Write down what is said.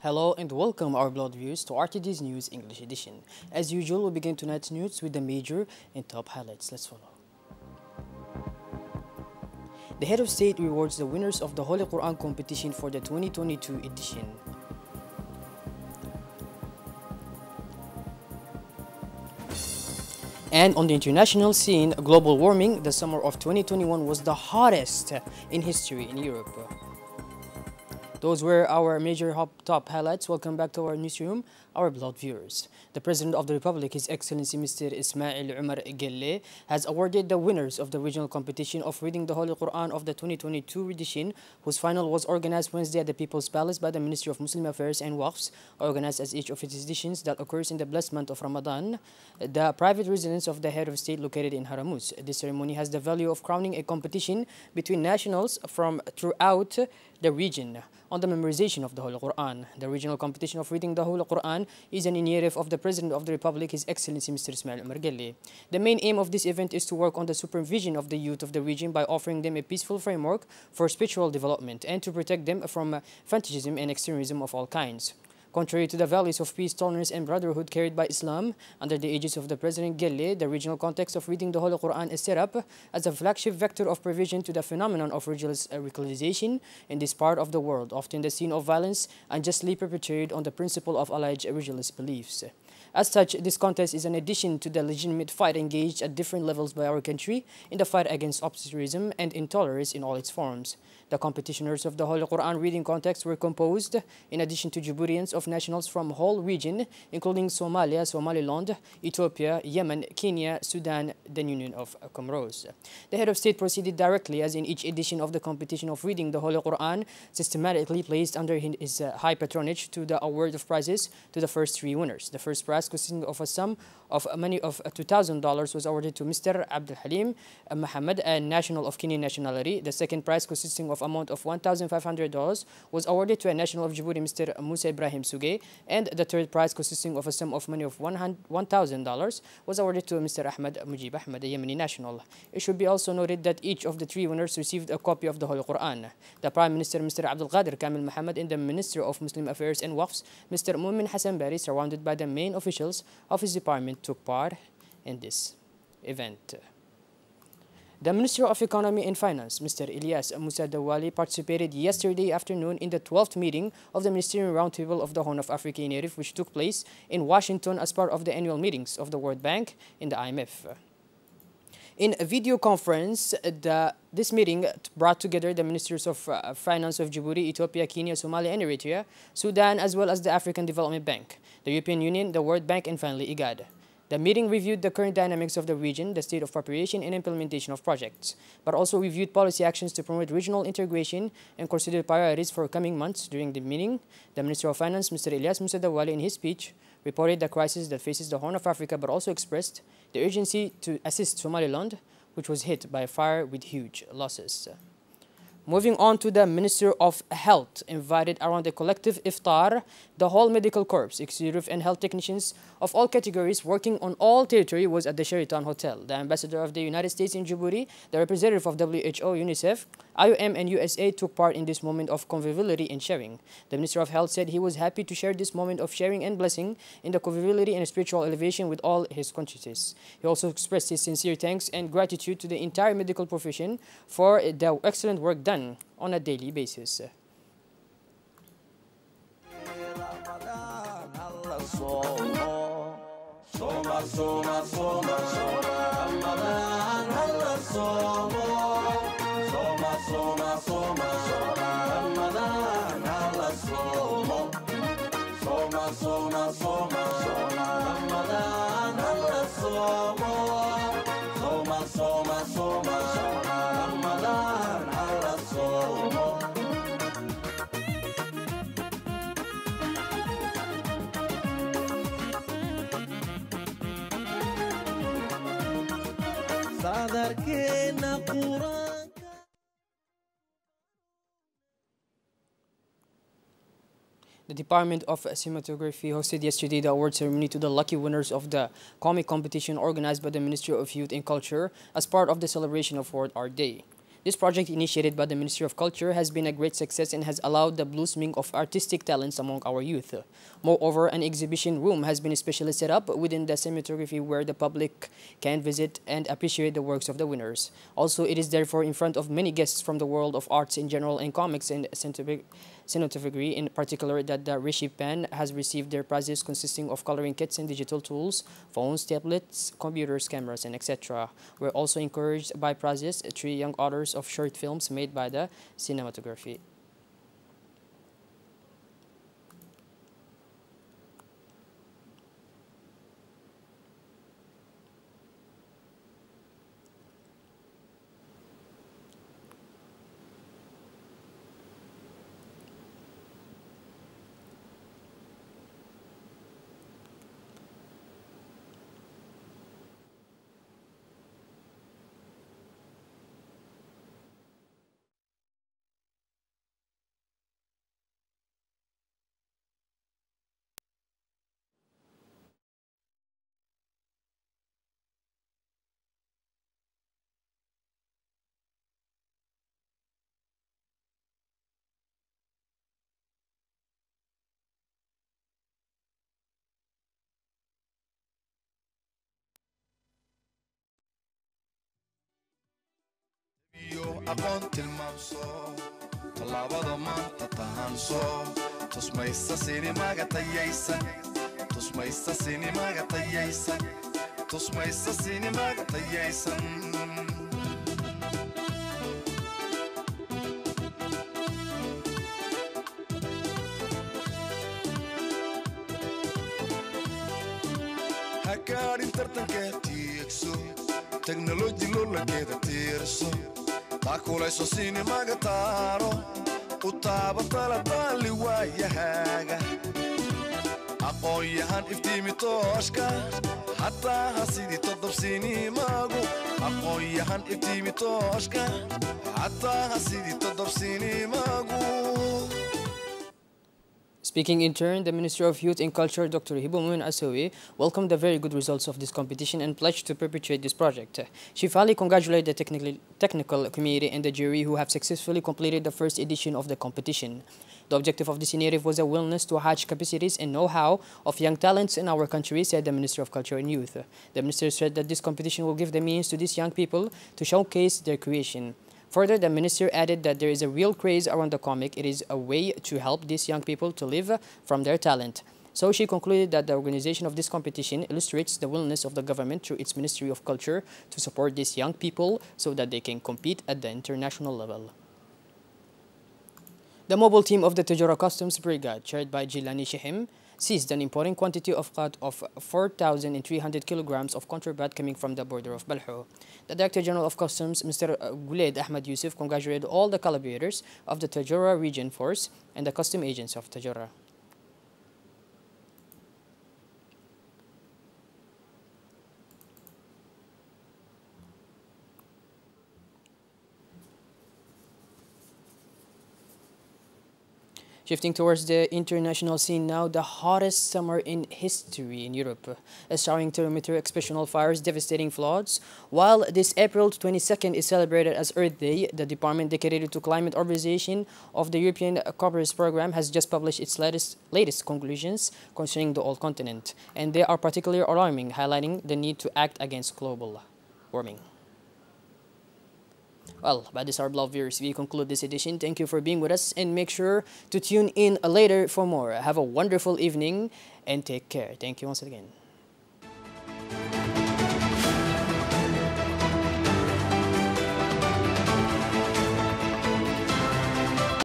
Hello and welcome our blood viewers to RTD's News English Edition. As usual, we begin tonight's news with the major and top highlights. Let's follow. The head of state rewards the winners of the Holy Quran competition for the 2022 edition. And on the international scene, global warming, the summer of 2021 was the hottest in history in Europe. Those were our major top highlights. Welcome back to our newsroom, our beloved viewers. The President of the Republic, His Excellency Mr. Ismail Umar Gelle, has awarded the winners of the regional competition of reading the Holy Quran of the 2022 edition, whose final was organized Wednesday at the People's Palace by the Ministry of Muslim Affairs and Waqfs, organized as each of its editions that occurs in the blessed month of Ramadan, the private residence of the head of state located in Haramus. This ceremony has the value of crowning a competition between nationals from throughout the region on the memorization of the Holy Quran. The regional competition of reading the Holy Quran is an initiative of the President of the Republic, His Excellency Mr. Ismail Umar Gelle. The main aim of this event is to work on the supervision of the youth of the region by offering them a peaceful framework for spiritual development and to protect them from fanaticism and extremism of all kinds. Contrary to the values of peace, tolerance, and brotherhood carried by Islam, under the aegis of the President Gelle, the regional context of reading the Holy Quran is set up as a flagship vector of prevention to the phenomenon of religious radicalization in this part of the world, often the scene of violence unjustly perpetrated on the principle of alleged religious beliefs. As such, this contest is an addition to the legitimate fight engaged at different levels by our country in the fight against obscurantism and intolerance in all its forms. The competitioners of the Holy Quran reading contest were composed, in addition to Djiboutians, of nationals from the whole region, including Somalia, Somaliland, Ethiopia, Yemen, Kenya, Sudan, the Union of Comoros. The head of state proceeded directly, as in each edition of the competition of reading the Holy Quran, systematically placed under his high patronage to the award of prizes to the first three winners. The first prize, consisting of a sum of money of $2,000, was awarded to Mr. Abdul Halim Muhammad, a national of Kenyan nationality. The second prize, consisting of amount of $1,500, was awarded to a national of Djibouti, Mr. Musa Ibrahim Suge, and the third prize, consisting of a sum of money of $1,000, was awarded to Mr. Ahmed Mujib Ahmed, a Yemeni national. It should be also noted that each of the three winners received a copy of the Holy Quran. The Prime Minister, Mr. Abdul Qadir Kamil Muhammad, and the Minister of Muslim Affairs and Waqfs, Mr. Mumin Hassan Bari, surrounded by the main officials of his department, took part in this event. The Minister of Economy and Finance, Mr. Ilyas Musa Dawali, participated yesterday afternoon in the 12th meeting of the Ministerial Roundtable of the Horn of Africa initiative, which took place in Washington as part of the annual meetings of the World Bank and the IMF. In a video conference, this meeting brought together the Ministers of Finance of Djibouti, Ethiopia, Kenya, Somalia, and Eritrea, Sudan, as well as the African Development Bank, the European Union, the World Bank, and finally IGAD. The meeting reviewed the current dynamics of the region, the state of preparation and implementation of projects, but also reviewed policy actions to promote regional integration and considered priorities for coming months. During the meeting, the Minister of Finance, Mr. Ilyas Musa Dawali, in his speech, reported the crisis that faces the Horn of Africa, but also expressed the urgency to assist Somaliland, which was hit by a fire with huge losses. Moving on to the Minister of Health, invited around the Collective Iftar, the whole medical corps, executive and health technicians of all categories working on all territory was at the Sheraton Hotel. The Ambassador of the United States in Djibouti, the representative of WHO, UNICEF, IOM, and USA took part in this moment of conviviality and sharing. The Minister of Health said he was happy to share this moment of sharing and blessing in the conviviality and spiritual elevation with all his consciences. He also expressed his sincere thanks and gratitude to the entire medical profession for the excellent work done on a daily basis. The Department of Cinematography hosted yesterday the award ceremony to the lucky winners of the comic competition organized by the Ministry of Youth and Culture as part of the celebration of World Art Day. This project, initiated by the Ministry of Culture, has been a great success and has allowed the blossoming of artistic talents among our youth. Moreover, an exhibition room has been specially set up within the cinematography where the public can visit and appreciate the works of the winners. Also, it is therefore in front of many guests from the world of arts in general and comics and cinematography in particular that the Rishipan has received their prizes consisting of coloring kits and digital tools, phones, tablets, computers, cameras, and etc. We're also encouraged by prizes 3 young authors of short films made by the cinematography. aqoon tilmaamso tallaabada maanta tahanso tusmaysa sinimaga tayaysan tusmaysa sinimaga tayaysan tusmaysa sinimaga tayaysan hakarin tartanka tiigso technology loola keeda tiirso takulayso sinimaga taaro u taabatala taali waayahaaga aqoon-yahan iftiimi tooshka hataa hasidii todob sinimagu aqoon-yahan iftiimi tooshka hataa hasidii todob sinimagu. Speaking in turn, the Minister of Youth and Culture, Dr. Hibomun Asawi, welcomed the very good results of this competition and pledged to perpetuate this project. She finally congratulated the technical committee and the jury who have successfully completed the first edition of the competition. The objective of this initiative was a willingness to hatch capacities and know-how of young talents in our country, said the Minister of Culture and Youth. The Minister said that this competition will give the means to these young people to showcase their creation. Further, the minister added that there is a real craze around the comic. It is a way to help these young people to live from their talent. So she concluded that the organization of this competition illustrates the willingness of the government through its Ministry of Culture to support these young people so that they can compete at the international level. The mobile team of the Tajora Customs Brigade, chaired by Jilani Shehim, seized an important quantity of 4,300 kilograms of contraband coming from the border of Balho. The Director General of Customs, Mr. Guled Ahmed Yusuf, congratulated all the collaborators of the Tajora Region Force and the custom agents of Tajora. Shifting towards the international scene now, the hottest summer in history in Europe, starring thermometer exceptional fires, devastating floods. While this April 22nd is celebrated as Earth Day, the department dedicated to climate organization of the European Cooperation Program has just published its latest conclusions concerning the whole continent, and they are particularly alarming, highlighting the need to act against global warming. Well, by this, our beloved viewers, we conclude this edition. Thank you for being with us, and make sure to tune in later for more. Have a wonderful evening and take care. Thank you once again.